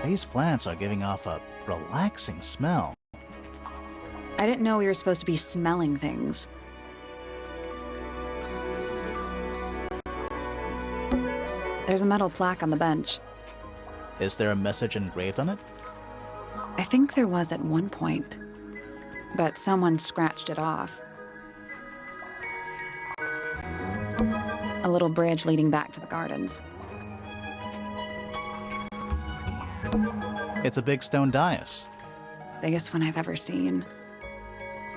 These plants are giving off a relaxing smell. I didn't know we were supposed to be smelling things. There's a metal plaque on the bench. Is there a message engraved on it? I think there was at one point, but someone scratched it off. A little bridge leading back to the gardens. It's a big stone dais. Biggest one I've ever seen.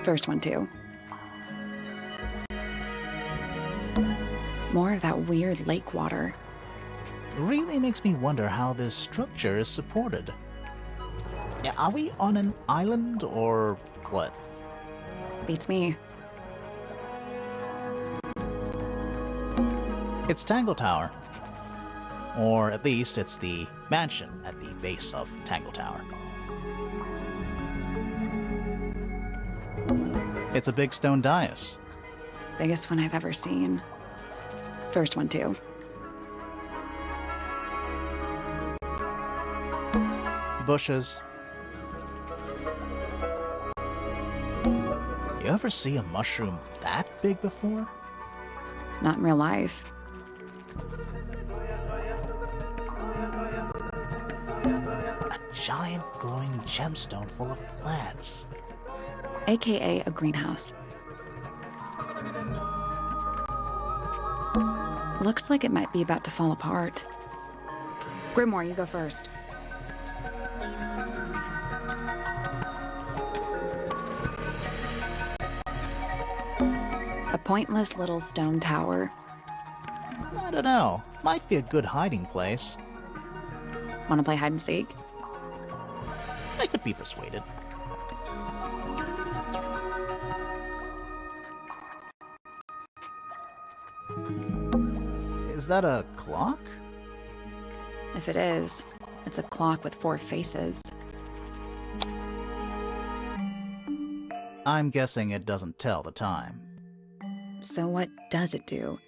First one, too. More of that weird lake water. Really makes me wonder how this structure is supported. Yeah, are we on an island or what? Beats me. It's Tangle Tower. Or at least it's the mansion at the base of Tangle Tower. It's a big stone dais. Biggest one I've ever seen. First one, too. Bushes. You ever see a mushroom that big before? Not in real life. A giant glowing gemstone full of plants. AKA a greenhouse. Looks like it might be about to fall apart. Grimoire, you go first. A pointless little stone tower. I don't know. Might be a good hiding place. Want to play hide and seek? I could be persuaded. Is that a clock? If it is, it's a clock with 4 faces. I'm guessing it doesn't tell the time. So what does it do?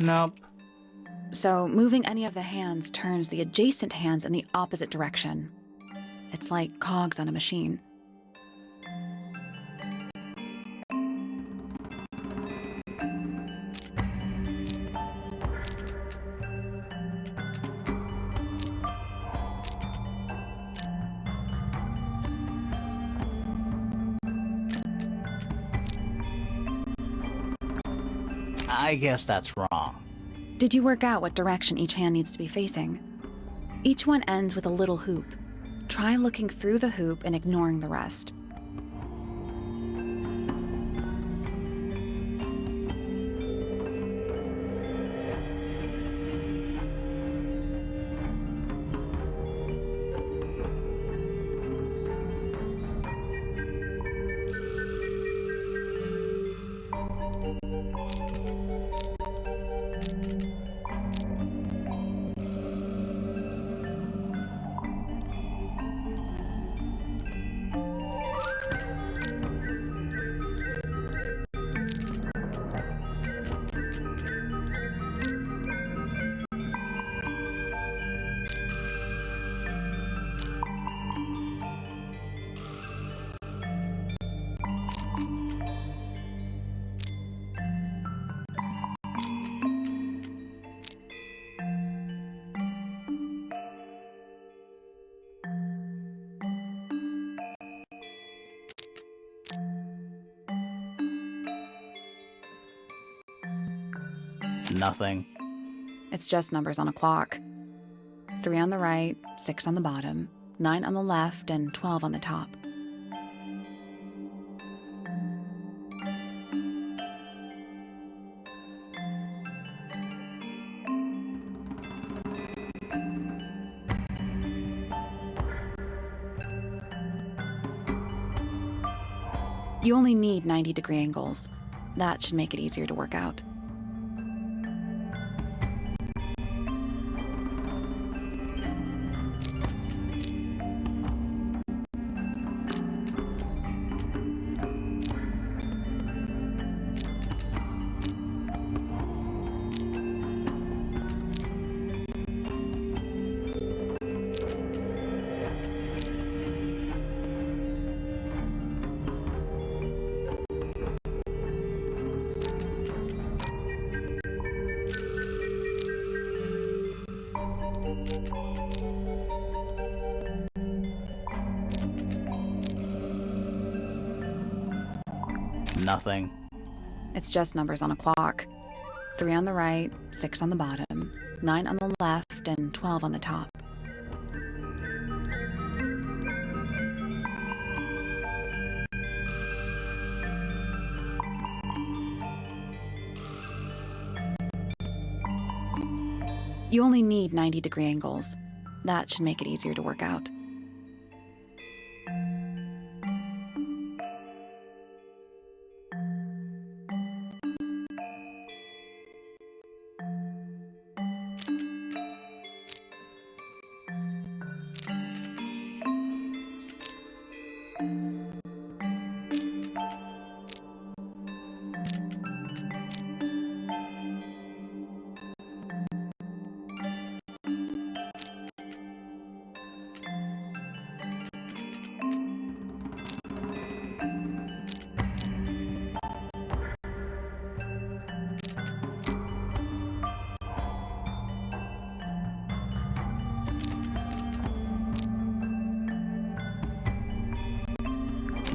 Nope. So moving any of the hands turns the adjacent hands in the opposite direction. It's like cogs on a machine. I guess that's wrong. Did you work out what direction each hand needs to be facing? Each one ends with a little hoop. Try looking through the hoop and ignoring the rest. Nothing. It's just numbers on a clock. 3 on the right, 6 on the bottom, 9 on the left, and 12 on the top. You only need 90-degree angles. That should make it easier to work out. Nothing. It's just numbers on a clock. 3 on the right, 6 on the bottom, 9 on the left, and 12 on the top. You only need 90-degree angles. That should make it easier to work out.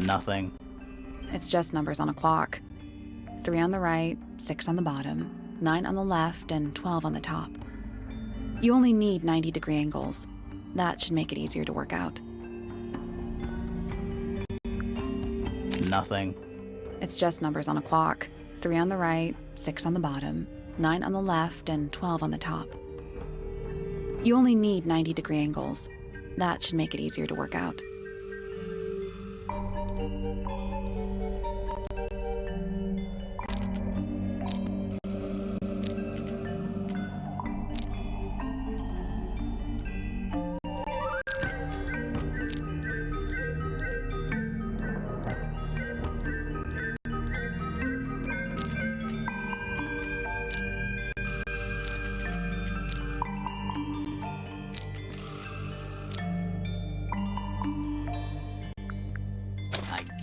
Nothing. It's just numbers on a clock. 3 on the right, 6 on the bottom, 9 on the left, and 12 on the top. You only need 90-degree angles. That should make it easier to work out. Nothing. It's just numbers on a clock. 3 on the right, 6 on the bottom, 9 on the left, and 12 on the top. You only need 90-degree angles. That should make it easier to work out.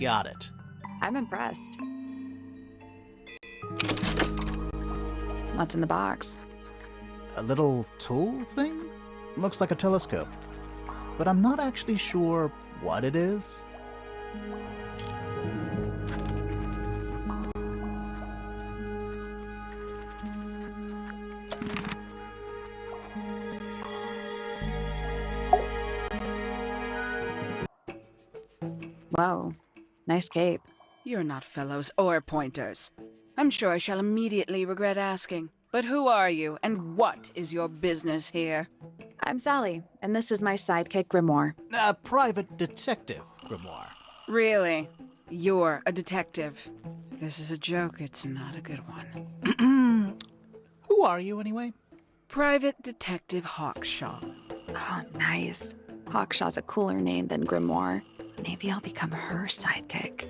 Got it. I'm impressed. What's in the box? A little tool thing? Looks like a telescope. But I'm not actually sure what it is. Whoa. Nice cape. You're not fellows or pointers. I'm sure I shall immediately regret asking. But who are you, and what is your business here? I'm Sally, and this is my sidekick Grimoire. A private detective, Grimoire. Really? You're a detective. If this is a joke, it's not a good one. Who are you, anyway? Private Detective Hawkshaw. Oh, nice. Hawkshaw's a cooler name than Grimoire. Maybe I'll become her sidekick.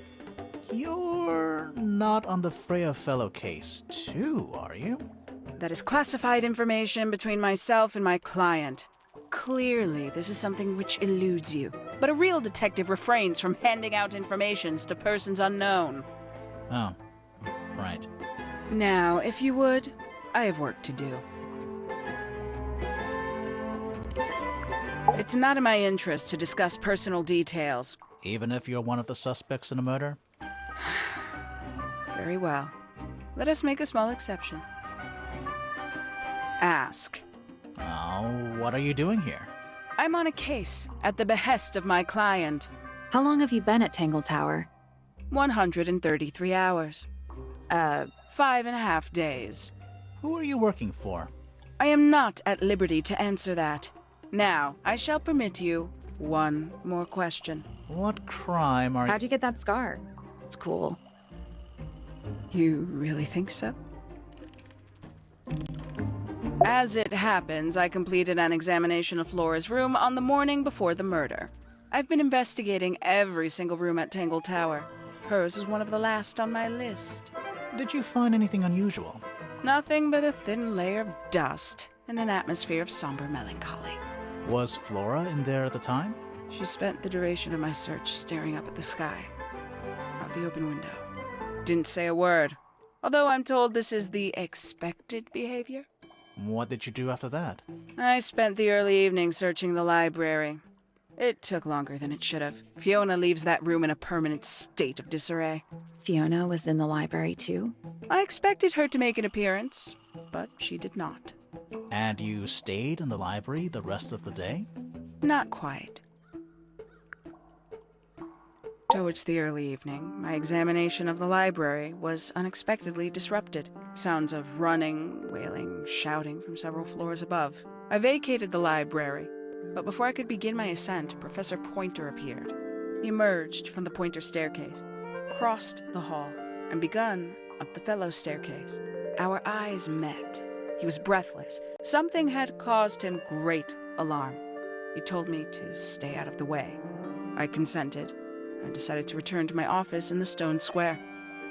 You're not on the Freya Fellow case, too, are you? That is classified information between myself and my client. Clearly, this is something which eludes you. But a real detective refrains from handing out informations to persons unknown. Oh, right. Now, if you would, I have work to do. It's not in my interest to discuss personal details. Even if you're one of the suspects in a murder? Very well. Let us make a small exception. Ask. Oh, what are you doing here? I'm on a case at the behest of my client. How long have you been at Tangle Tower? 133 hours. 5.5 days. Who are you working for? I am not at liberty to answer that. Now, I shall permit you one more question. What crime are you... How'd you get that scar? It's cool. You really think so? As it happens, I completed an examination of Flora's room on the morning before the murder. I've been investigating every single room at Tangle Tower. Hers is one of the last on my list. Did you find anything unusual? Nothing but a thin layer of dust and an atmosphere of somber melancholy. Was Flora in there at the time? She spent the duration of my search staring up at the sky, out the open window. Didn't say a word, although I'm told this is the expected behavior. What did you do after that? I spent the early evening searching the library. It took longer than it should have. Fiona leaves that room in a permanent state of disarray. Fiona was in the library too? I expected her to make an appearance, but she did not. And you stayed in the library the rest of the day? Not quite. Towards the early evening, my examination of the library was unexpectedly disrupted. Sounds of running, wailing, shouting from several floors above. I vacated the library, but before I could begin my ascent, Professor Pointer appeared. He emerged from the Pointer staircase, crossed the hall, and begun up the Fellow staircase. Our eyes met. He was breathless. Something had caused him great alarm. He told me to stay out of the way. I consented. I decided to return to my office in the stone square.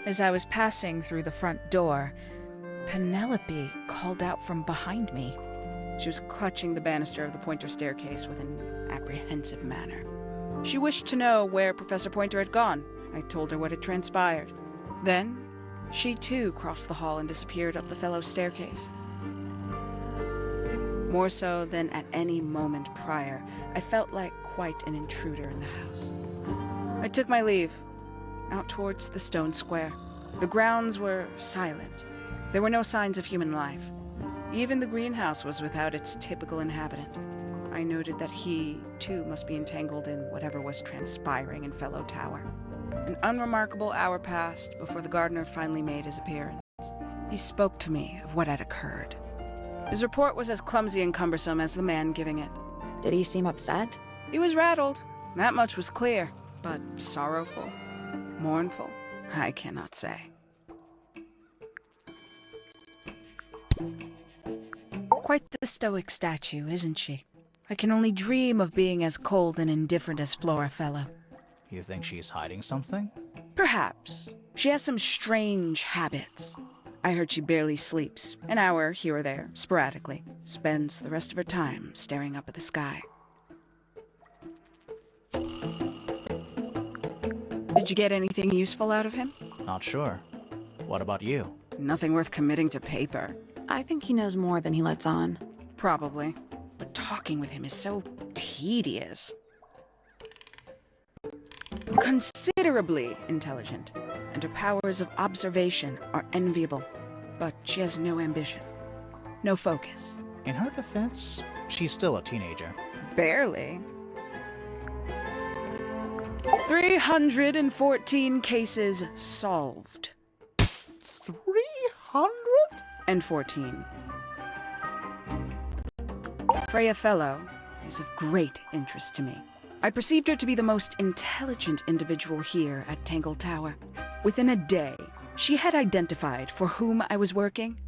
As I was passing through the front door, Penelope called out from behind me. She was clutching the banister of the Pointer staircase with an apprehensive manner. She wished to know where Professor Pointer had gone. I told her what had transpired. Then, she too crossed the hall and disappeared up the Fellow staircase. More so than at any moment prior, I felt like quite an intruder in the house. I took my leave, out towards the stone square. The grounds were silent. There were no signs of human life. Even the greenhouse was without its typical inhabitant. I noted that he, too, must be entangled in whatever was transpiring in Fellow Tower. An unremarkable hour passed before the gardener finally made his appearance. He spoke to me of what had occurred. His report was as clumsy and cumbersome as the man giving it. Did he seem upset? He was rattled. That much was clear. But sorrowful, mournful, I cannot say. Quite the stoic statue, isn't she? I can only dream of being as cold and indifferent as Freya Fellow. You think she's hiding something? Perhaps. She has some strange habits. I heard she barely sleeps, an hour here or there, sporadically. Spends the rest of her time staring up at the sky. Did you get anything useful out of him? Not sure. What about you? Nothing worth committing to paper. I think he knows more than he lets on. Probably. But talking with him is so tedious. Considerably intelligent, and her powers of observation are enviable. But she has no ambition. No focus. In her defense, she's still a teenager. Barely. 314 cases solved. 314. Freya Fellow is of great interest to me. I perceived her to be the most intelligent individual here at Tangle Tower. Within a day, she had identified for whom I was working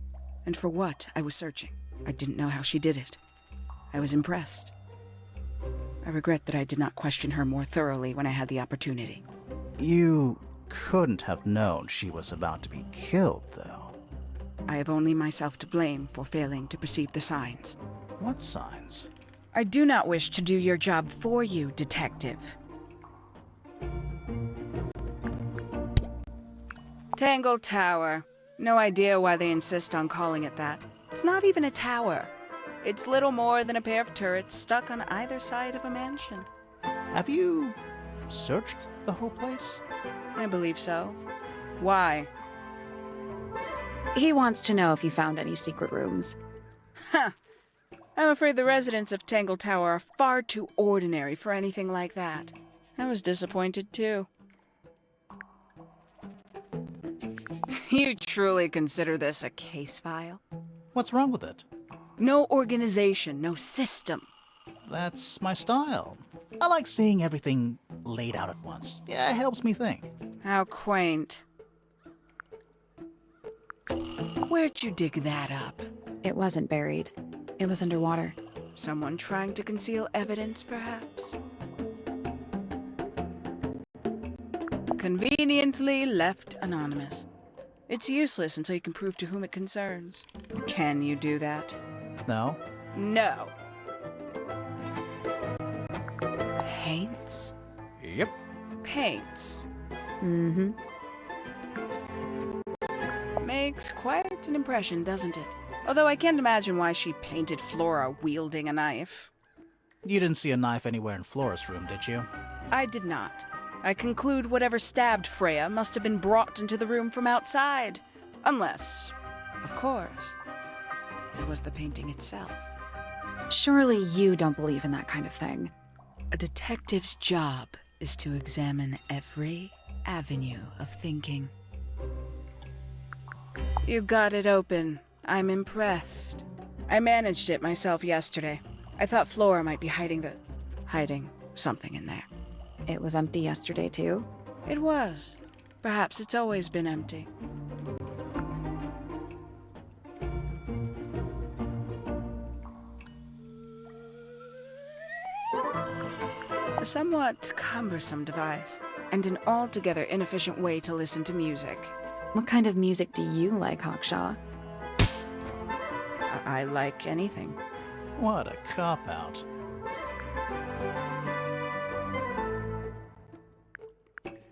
and for what I was searching. I didn't know how she did it. I was impressed. I regret that I did not question her more thoroughly when I had the opportunity. You couldn't have known she was about to be killed, though. I have only myself to blame for failing to perceive the signs. What signs? I do not wish to do your job for you, Detective. Tangle Tower. No idea why they insist on calling it that. It's not even a tower. It's little more than a pair of turrets stuck on either side of a mansion. Have you searched the whole place? I believe so. Why? He wants to know if you found any secret rooms. Huh. I'm afraid the residents of Tangle Tower are far too ordinary for anything like that. I was disappointed, too. You truly consider this a case file? What's wrong with it? No organization, no system. That's my style. I like seeing everything laid out at once. Yeah, it helps me think. How quaint. Where'd you dig that up? It wasn't buried. It was underwater. Someone trying to conceal evidence, perhaps? Conveniently left anonymous. It's useless until you can prove to whom it concerns. Can you do that? No? No. Paints? Yep. Paints. Mm-hmm. Makes quite an impression, doesn't it? Although I can't imagine why she painted Flora wielding a knife. You didn't see a knife anywhere in Flora's room, did you? I did not. I conclude whatever stabbed Freya must have been brought into the room from outside. Unless, of course, it was the painting itself. Surely you don't believe in that kind of thing. A detective's job is to examine every avenue of thinking. You got it open. I'm impressed. I managed it myself yesterday. I thought Flora might be hiding something in there. It was empty yesterday, too. It was. Perhaps it's always been empty. A somewhat cumbersome device, and an altogether inefficient way to listen to music. What kind of music do you like, Hawkshaw? I like anything. What a cop-out.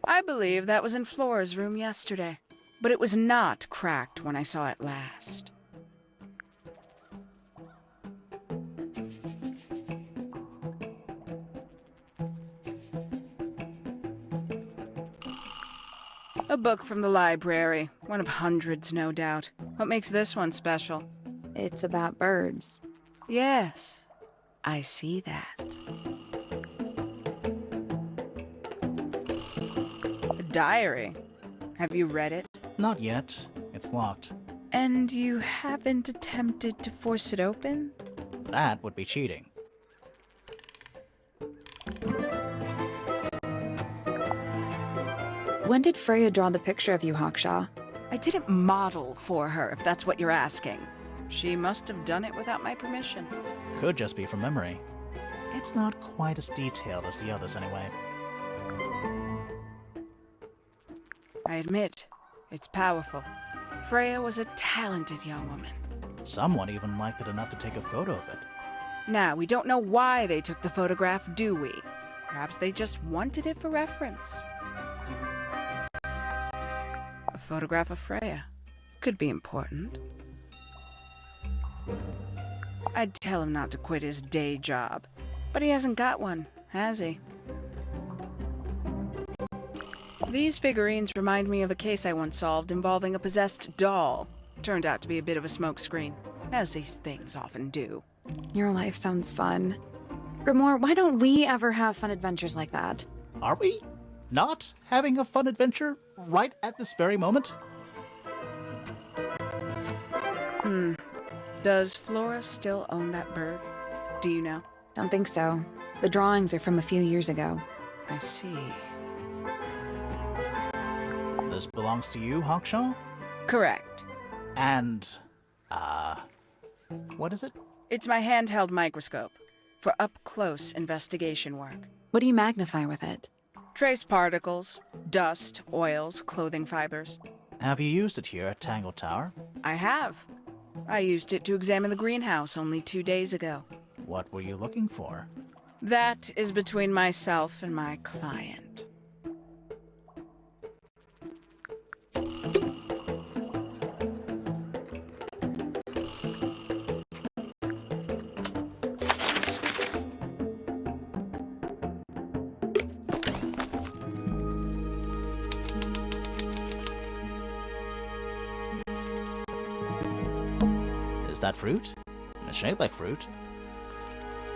I believe that was in Flora's room yesterday, but it was not cracked when I saw it last. A book from the library. One of hundreds, no doubt. What makes this one special? It's about birds. Yes, I see that. A diary. Have you read it? Not yet. It's locked. And you haven't attempted to force it open? That would be cheating. When did Freya draw the picture of you, Hawkshaw? I didn't model for her, if that's what you're asking. She must have done it without my permission. Could just be from memory. It's not quite as detailed as the others anyway. I admit, it's powerful. Freya was a talented young woman. Someone even liked it enough to take a photo of it. Now, we don't know why they took the photograph, do we? Perhaps they just wanted it for reference. A photograph of Freya. Could be important. I'd tell him not to quit his day job, but he hasn't got one, has he? These figurines remind me of a case I once solved involving a possessed doll. Turned out to be a bit of a smokescreen, as these things often do. Your life sounds fun. Grimoire, why don't we ever have fun adventures like that? Are we not having a fun adventure right at this very moment? Does Flora still own that bird? Do you know? Don't think so. The drawings are from a few years ago. I see. This belongs to you, Hawkshaw? Correct. And, what is it? It's my handheld microscope for up-close investigation work. What do you magnify with it? Trace particles, dust, oils, clothing fibers. Have you used it here at Tangle Tower? I have. I used it to examine the greenhouse only 2 days ago. What were you looking for? That is between myself and my client. Is that fruit? It's shaped like fruit.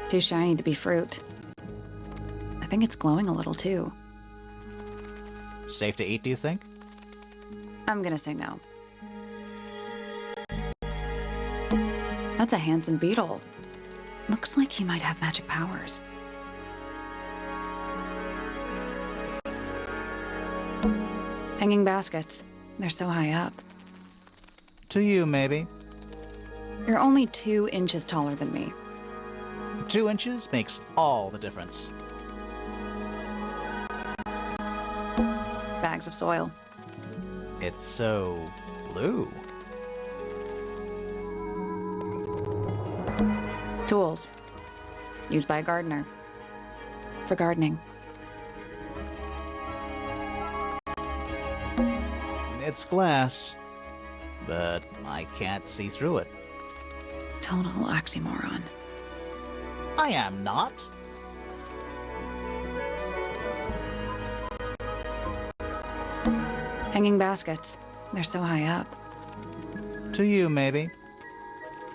Too shiny to be fruit. I think it's glowing a little, too. Safe to eat, do you think? I'm gonna say no. That's a handsome beetle. Looks like he might have magic powers. Hanging baskets. They're so high up. To you, maybe. You're only 2 inches taller than me. 2 inches makes all the difference. Bags of soil. It's so blue. Tools. Used by a gardener. For gardening. It's glass, but I can't see through it. Total oxymoron. I am not. Hanging baskets. They're so high up. To you, maybe.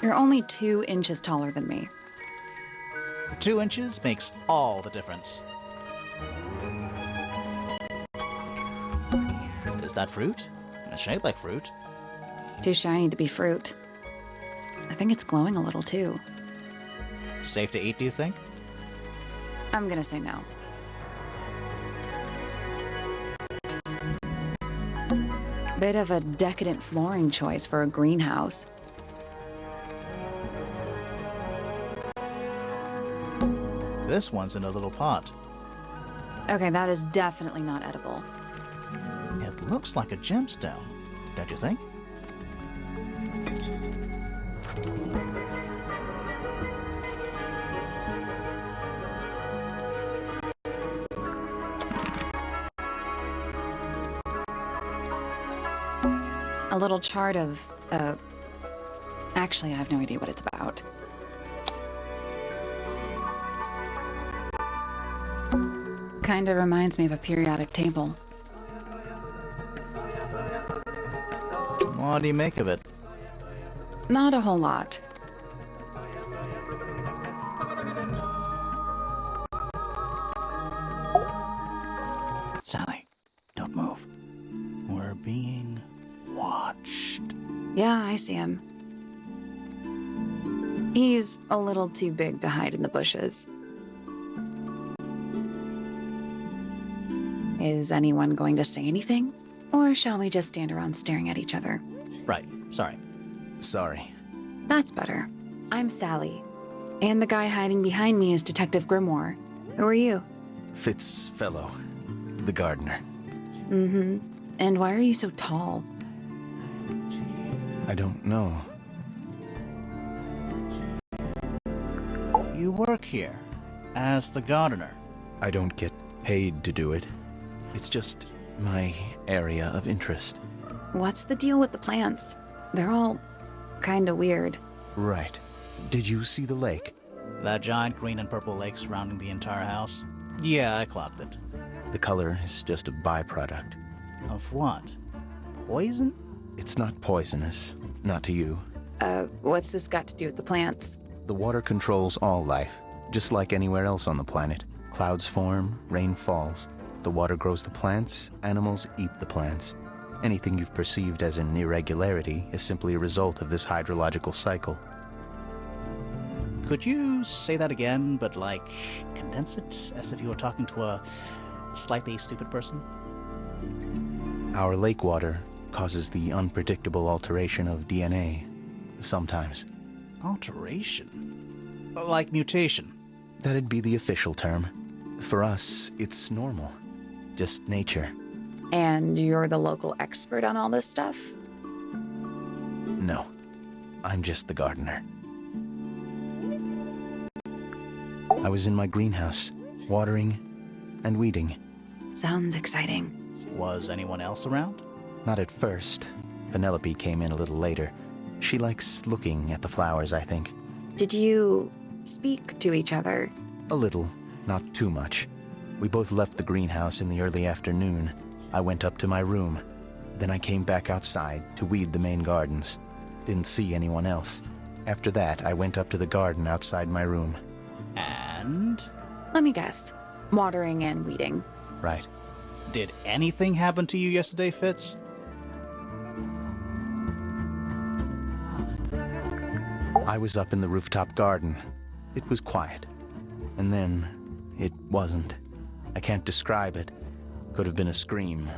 You're only 2 inches taller than me. 2 inches makes all the difference. Is that fruit? It's shaped like fruit. Too shiny to be fruit. I think it's glowing a little too. Safe to eat, do you think? I'm gonna say no. Bit of a decadent flooring choice for a greenhouse. This one's in a little pot. Okay, that is definitely not edible. It looks like a gemstone, don't you think? A little chart of, actually, I have no idea what it's about. Kinda reminds me of a periodic table. What do you make of it? Not a whole lot. Sally, don't move. We're being watched. Yeah, I see him. He's a little too big to hide in the bushes. Is anyone going to say anything? Or shall we just stand around staring at each other? Right, sorry. Sorry. That's better. I'm Sally. And the guy hiding behind me is Detective Grimoire. Who are you? Fitz Fellow, the gardener. Mm-hmm. And why are you so tall? I don't know. You work here as the gardener. I don't get paid to do it. It's just my area of interest. What's the deal with the plants? They're all kinda weird. Right. Did you see the lake? That giant green and purple lake surrounding the entire house? Yeah, I clocked it. The color is just a byproduct. Of what? Poison? It's not poisonous. Not to you. What's this got to do with the plants? The water controls all life, just like anywhere else on the planet. Clouds form, rain falls. The water grows the plants, animals eat the plants. Anything you've perceived as an irregularity is simply a result of this hydrological cycle. Could you say that again, but like condense it as if you were talking to a slightly stupid person? Our lake water causes the unpredictable alteration of DNA, sometimes. Alteration? Like mutation? That'd be the official term. For us, it's normal. Just nature. And you're the local expert on all this stuff? No. I'm just the gardener. I was in my greenhouse, watering and weeding. Sounds exciting. Was anyone else around? Not at first. Penelope came in a little later. She likes looking at the flowers, I think. Did you speak to each other? A little, not too much. We both left the greenhouse in the early afternoon. I went up to my room. Then I came back outside to weed the main gardens. Didn't see anyone else. After that, I went up to the garden outside my room. And? Let me guess. Watering and weeding. Right. Did anything happen to you yesterday, Fitz? I was up in the rooftop garden. It was quiet. And then, it wasn't. I can't describe it. Could have been a scream,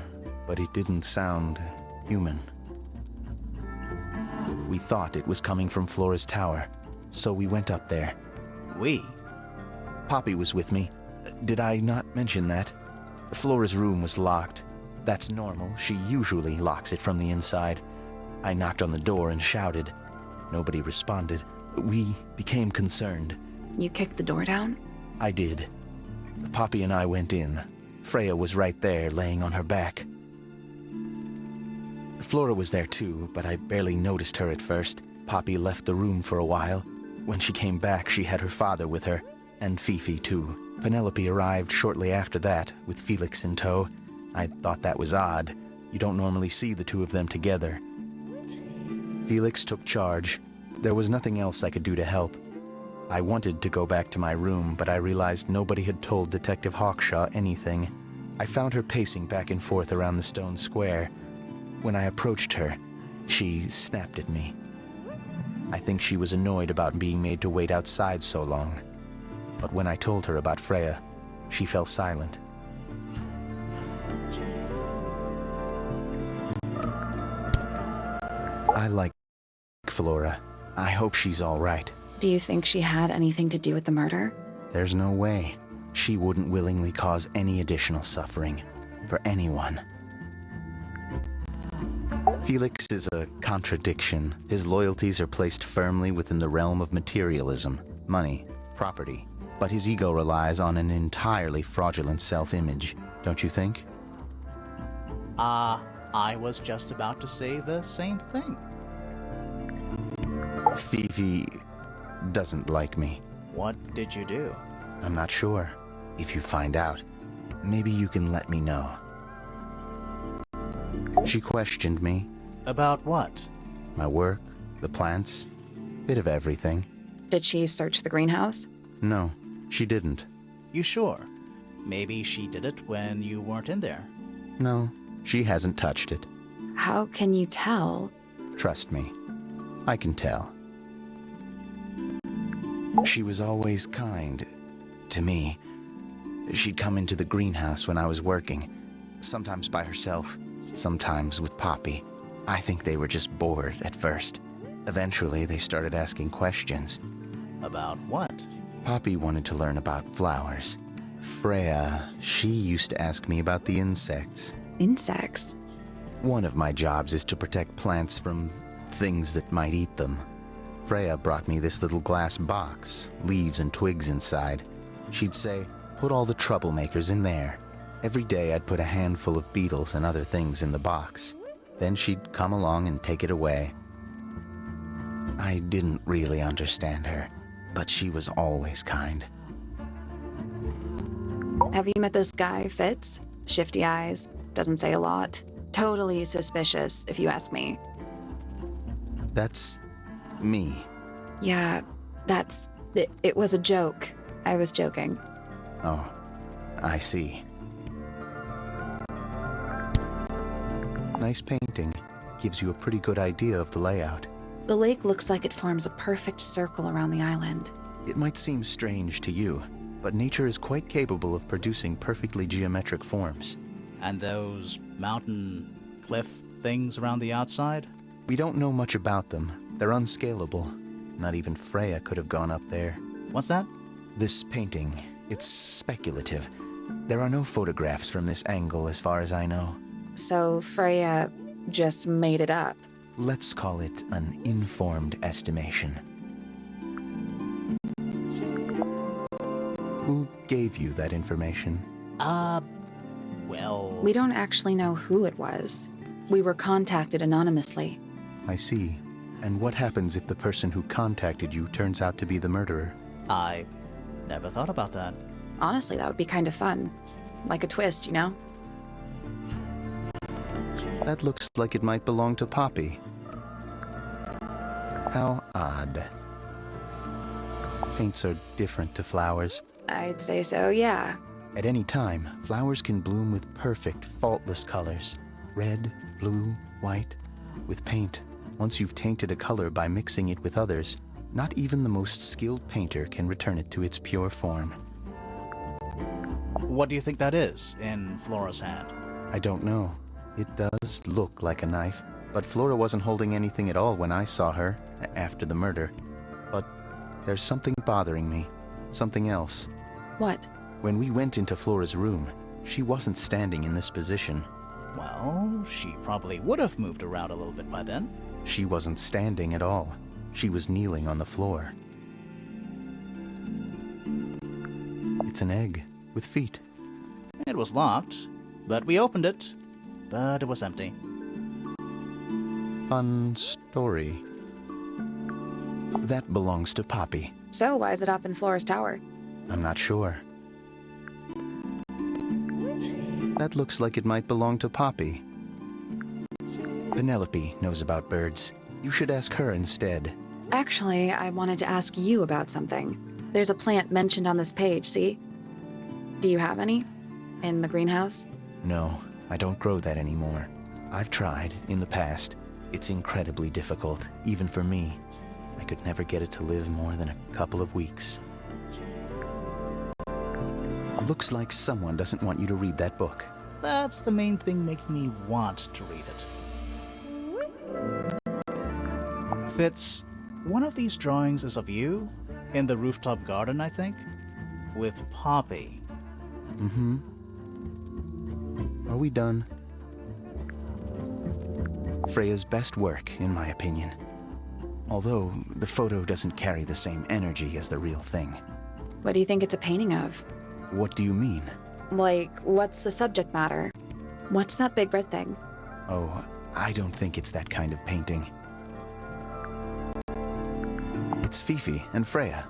but it didn't sound human. We thought it was coming from Flora's tower, so we went up there. We? Poppy was with me. Did I not mention that? Flora's room was locked. That's normal. She usually locks it from the inside. I knocked on the door and shouted. Nobody responded. We became concerned. You kicked the door down? I did. Poppy and I went in. Freya was right there, laying on her back. Flora was there too, but I barely noticed her at first. Poppy left the room for a while. When she came back, she had her father with her. And Fifi, too. Penelope arrived shortly after that, with Felix in tow. I thought that was odd. You don't normally see the two of them together. Felix took charge. There was nothing else I could do to help. I wanted to go back to my room, but I realized nobody had told Detective Hawkshaw anything. I found her pacing back and forth around the stone square. When I approached her, she snapped at me. I think she was annoyed about being made to wait outside so long. But when I told her about Freya, she fell silent. I like Flora. I hope she's all right. Do you think she had anything to do with the murder? There's no way. She wouldn't willingly cause any additional suffering for anyone. Felix is a contradiction. His loyalties are placed firmly within the realm of materialism, money, property. But his ego relies on an entirely fraudulent self-image, don't you think? I was just about to say the same thing. Fifi doesn't like me. What did you do? I'm not sure. If you find out, maybe you can let me know. She questioned me. About what? My work, the plants, bit of everything. Did she search the greenhouse? No, she didn't. You sure? Maybe she did it when you weren't in there. No, she hasn't touched it. How can you tell? Trust me, I can tell. She was always kind to me. She'd come into the greenhouse when I was working, sometimes by herself, sometimes with Poppy. I think they were just bored at first. Eventually, they started asking questions. About what? Poppy wanted to learn about flowers. Freya, she used to ask me about the insects. Insects? One of my jobs is to protect plants from things that might eat them. Freya brought me this little glass box, leaves and twigs inside. She'd say, put all the troublemakers in there. Every day I'd put a handful of beetles and other things in the box. Then she'd come along and take it away. I didn't really understand her, but she was always kind. Have you met this guy, Fitz? Shifty eyes, doesn't say a lot. Totally suspicious, if you ask me. That's me. Yeah, that's... It was a joke. I was joking. Oh, I see. Nice painting. Gives you a pretty good idea of the layout. The lake looks like it forms a perfect circle around the island. It might seem strange to you, but nature is quite capable of producing perfectly geometric forms. And those mountain cliff things around the outside? We don't know much about them. They're unscalable. Not even Freya could have gone up there. What's that? This painting, it's speculative. There are no photographs from this angle as far as I know. So Freya just made it up. Let's call it an informed estimation. Who gave you that information? Well... We don't actually know who it was. We were contacted anonymously. I see. And what happens if the person who contacted you turns out to be the murderer? I never thought about that. Honestly, that would be kind of fun. Like a twist, you know? That looks like it might belong to Poppy. How odd. Paints are different to flowers. I'd say so, yeah. At any time, flowers can bloom with perfect, faultless colors. Red, blue, white. With paint, once you've tainted a color by mixing it with others, not even the most skilled painter can return it to its pure form. What do you think that is in Flora's hand? I don't know. It does look like a knife, but Flora wasn't holding anything at all when I saw her, after the murder. But there's something bothering me. Something else. What? When we went into Flora's room, she wasn't standing in this position. Well, she probably would have moved around a little bit by then. She wasn't standing at all. She was kneeling on the floor. It's an egg, with feet. It was locked, but we opened it. But it was empty. Fun story. That belongs to Poppy. So why is it up in Flora's tower? I'm not sure. That looks like it might belong to Poppy. Penelope knows about birds. You should ask her instead. Actually, I wanted to ask you about something. There's a plant mentioned on this page, see? Do you have any? In the greenhouse? No, I don't grow that anymore. I've tried in the past. It's incredibly difficult, even for me. I could never get it to live more than a couple of weeks. Looks like someone doesn't want you to read that book. That's the main thing making me want to read it. Fitz, one of these drawings is of you, in the rooftop garden, I think, with Poppy. Mm-hmm. Are we done? Freya's best work, in my opinion. Although, the photo doesn't carry the same energy as the real thing. What do you think it's a painting of? What do you mean? Like, what's the subject matter? What's that big red thing? Oh, I don't think it's that kind of painting. It's Fifi and Freya.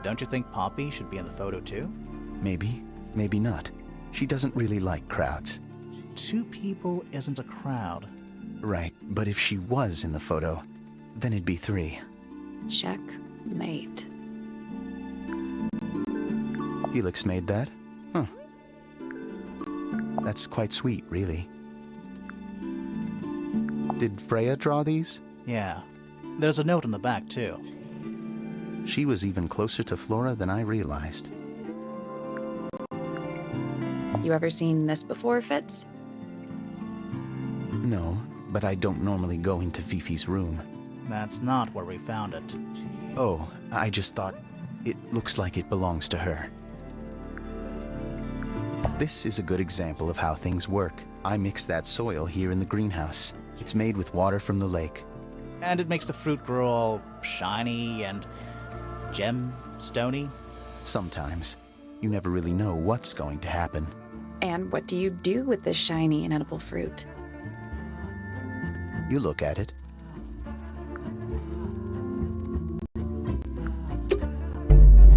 Don't you think Poppy should be in the photo too? Maybe, maybe not. She doesn't really like crowds. 2 people isn't a crowd. Right, but if she was in the photo, then it'd be 3. Checkmate. Felix made that? Huh. That's quite sweet, really. Did Freya draw these? Yeah. There's a note on the back too. She was even closer to Flora than I realized. You ever seen this before, Fitz? No, but I don't normally go into Fifi's room. That's not where we found it. Oh, I just thought it looks like it belongs to her. This is a good example of how things work. I mix that soil here in the greenhouse. It's made with water from the lake. And it makes the fruit grow all shiny and gem-stony. Sometimes. You never really know what's going to happen. And what do you do with this shiny, inedible fruit? You look at it.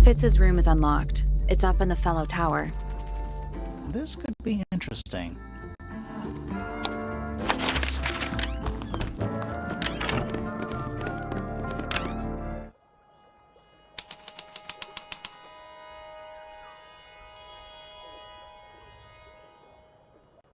Fitz's room is unlocked. It's up in the Fellow Tower. This could be interesting.